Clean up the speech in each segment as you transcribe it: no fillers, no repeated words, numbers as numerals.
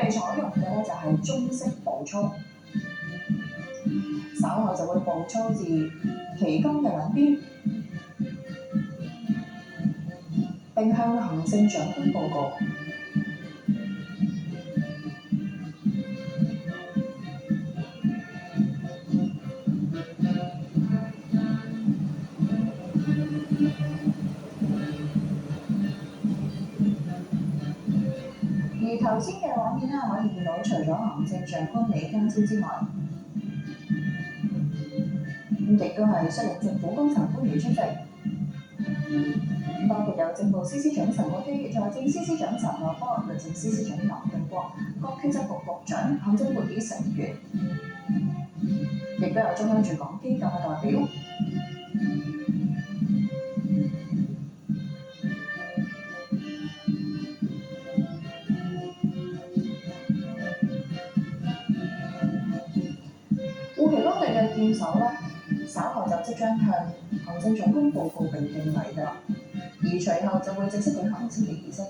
哋採用嘅咧就係中式步操，稍後就會步操至旗杆嘅兩邊，並向行政長官報告。而頭先嘅畫面咧，可以見到除咗行政長官李家超之外，亦都係率領政府高層官員出席，包括有政務司司長陳國基、財政司司長陳茂波、律政司司長林定國、各決策局局長、行政會議成員，亦都有中央駐港機構嘅代表。護旗當地嘅劍手咧，稍後就即將向行政長官報告並敬禮㗎啦，而隨後就會正式舉行升旗儀式。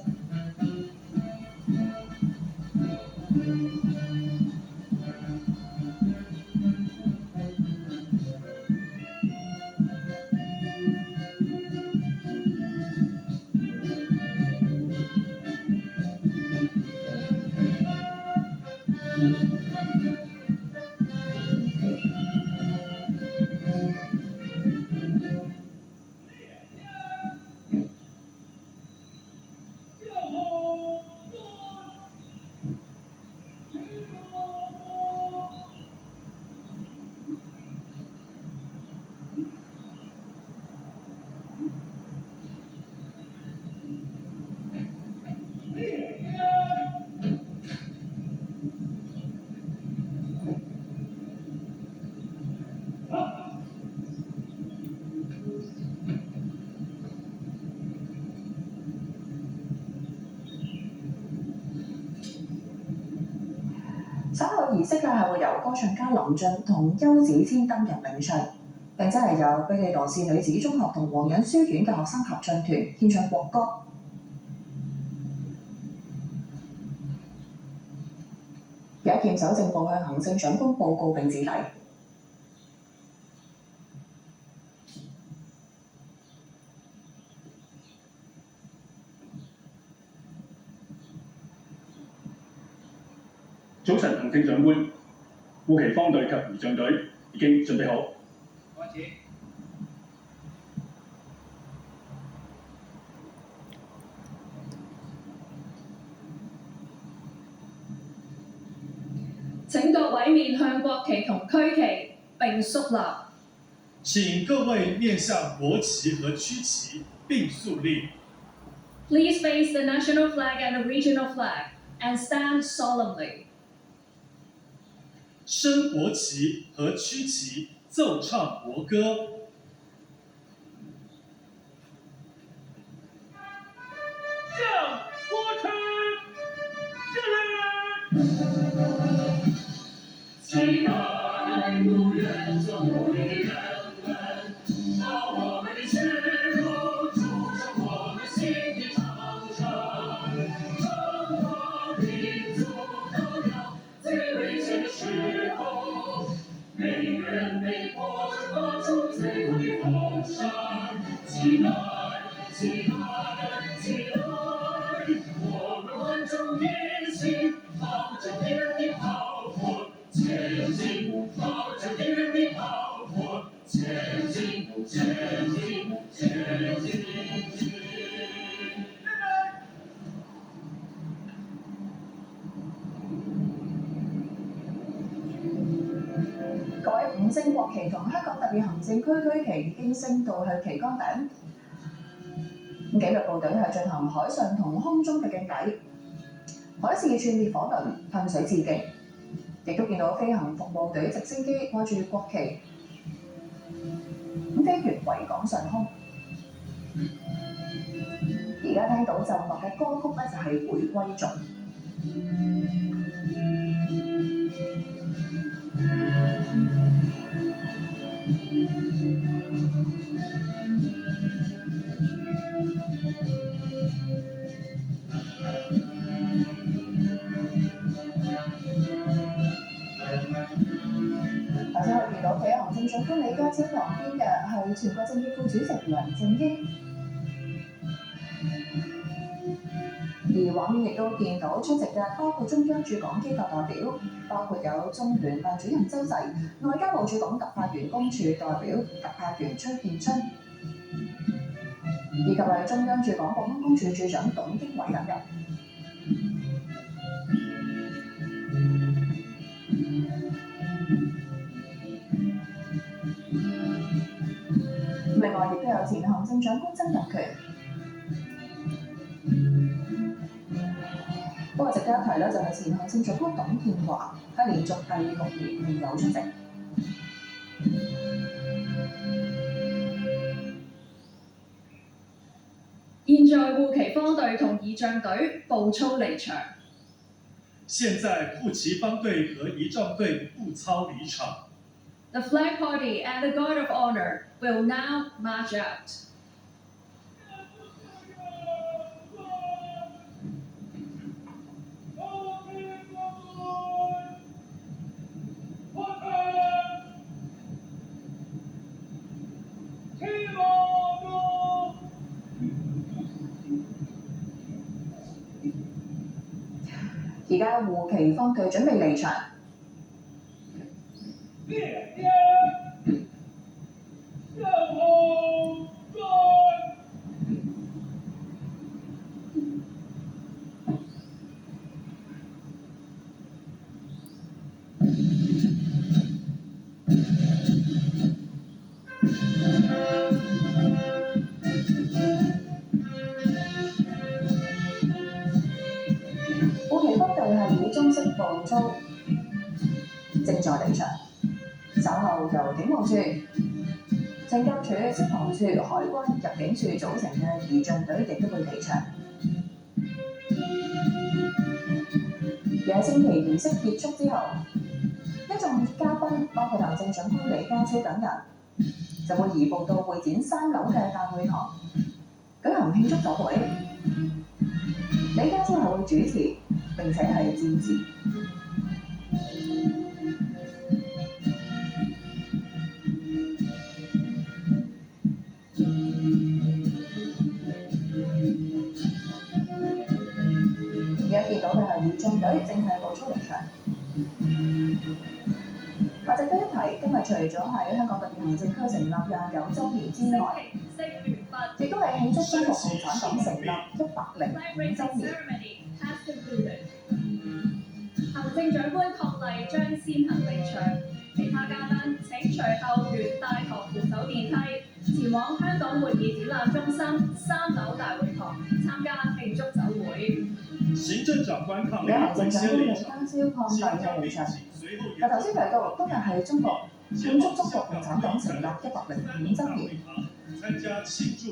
稍後儀式咧係會由歌唱家林俊同邱子千擔任領唱，並且係由貝利羅士女子中學同皇仁書院嘅學生合唱團獻唱國歌。有劍手正步向行政長官報告並致禮。早晨，行政長官，護旗方隊及儀仗隊已經準備好。開始。請各位面向國旗同區旗並肅立。請各位面向國旗和區旗並肅立。Please face the national flag and the regional flag and stand solemnly. 升國旗和區旗，奏唱國歌。向國旗敬禮。期待無人中努力的人們，把我們的血肉築成我們新的長城。中華民族到了最危險的時候，每人被迫着發出最後的風聲。起來，起來，起來！我們萬眾一心，號着敵人的炮火前進，號着敵人的炮火前進，前進，前進。各位五星國旗同香港特別行政區區旗已經升到去旗杆頂。紀律部隊係進行海上同空中嘅敬禮，海事處滅火輪噴水致敬，亦都見到飛行服務隊直升機掛住國旗咁飛越維港上空。而家聽到就落嘅歌曲咧就係《回歸頌》。旁邊嘅係全國政協副主席梁振英，而畫面亦都見到出席嘅包括中央駐港機構代表，包括有中聯辦主任周濟、外交部駐港特派員公署代表特派員崔建春，以及係中央駐港國安公署署長董經緯等人。另外，亦都有前行政長官曾蔭權。不過值得一提咧，就係前行政長官董建華係連續第6年未有出席。現在護旗方隊同儀仗隊步操離場。現在護旗方隊和儀仗隊步操離場。The flag party and the guard of honor will now march out. 而家護旗方隊準備離場。護旗方隊係以中式步操，正在離場。稍後由警務處、懲教署、消防處、海關、入境處組成嘅儀仗隊亦都會離場。夜升旗儀式結束之後，一眾嘉賓包括行政長官李家超等人，就會移步到會展3樓嘅大會堂舉行慶祝酒會。李家超係會主持並且係致辭。而家見到嘅係儀仗隊正係步操離場。值得一提，今日除咗係香港特別行政區成立29週年之外，亦都係慶祝中國共產黨成立105週年。行政長官伉儷將先行離場，其他嘉賓請隨後沿大堂扶手電梯前往香港會議展覽中心3樓大會堂參加慶祝酒會。行政長官伉而家儷行政長官李先離家超場，伉儷嘅離場。嗱，頭先提到今日係中國慶祝中國共產黨成立105週年。咁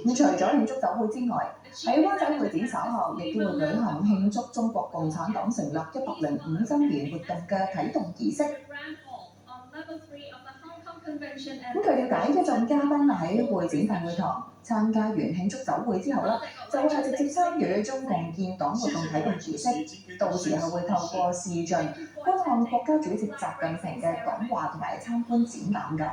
除咗慶祝酒會之外，喺灣仔會展稍後亦都會舉行慶祝中國共產黨成立105週年活動嘅啟動儀式。咁據了解，一眾嘉賓喺會展大會堂參加完慶祝酒會之後啦，就會係直接參與中共建黨活動啟動儀式，到時係會透過視像觀看國家主席習近平嘅講話同埋參觀展覽嘅。